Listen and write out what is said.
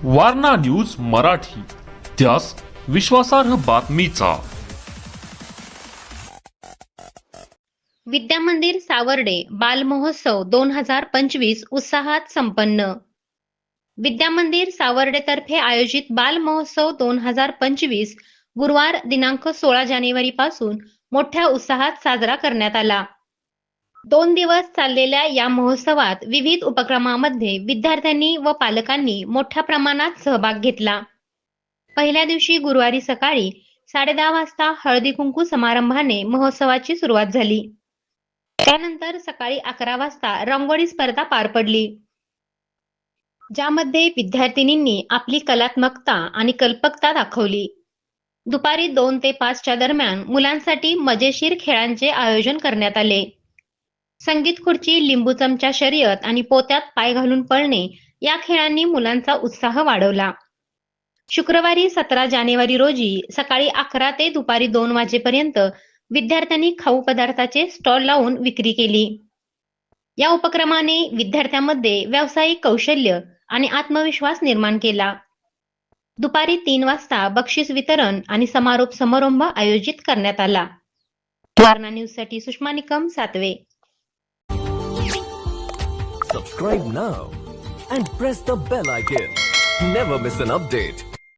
Warna news Marathi, त्यास विश्वासार्ह बातमीचा. विद्यामंदिर सावर्डे बालमहोत्सव 2025 उत्साहात संपन्न. विद्यामंदिर सावर्डेतर्फे आयोजित बालमहोत्सव 2025 गुरुवार दिनांक 16 जानेवारी पासून मोठ्या उत्साहात साजरा करण्यात आला. 2 दिवस चाललेल्या या महोत्सवात विविध उपक्रमांमध्ये विद्यार्थ्यांनी व पालकांनी मोठ्या प्रमाणात सहभाग घेतला. पहिल्या दिवशी गुरुवारी सकाळी 10:30 वाजता हळदी कुंकू समारंभाने महोत्सवाची सुरुवात झाली. त्यानंतर सकाळी 11 वाजता रांगोळी स्पर्धा पार पडली, ज्यामध्ये विद्यार्थिनींनी आपली कलात्मकता आणि कल्पकता दाखवली. दुपारी 2 ते 5 च्या दरम्यान मुलांसाठी मजेशीर खेळांचे आयोजन करण्यात आले. संगीत खुर्ची, लिंबू चमचा शर्यत आणि पोत्यात पाय घालून पळणे या खेळांनी मुलांचा उत्साह वाढवला. शुक्रवारी 17 जानेवारी रोजी सकाळी 11 ते दुपारी 2 वाजेपर्यंत विद्यार्थ्यांनी खाऊ पदार्थाचे स्टॉल लावून विक्री केली. या उपक्रमाने विद्यार्थ्यांमध्ये व्यावसायिक कौशल्य आणि आत्मविश्वास निर्माण केला. दुपारी 3 वाजता बक्षीस वितरण आणि समारोप समारंभ आयोजित करण्यात आला. वारणा न्यूजसाठी सुषमा निकम, सातवे. Subscribe now and press the bell icon. Never miss an update.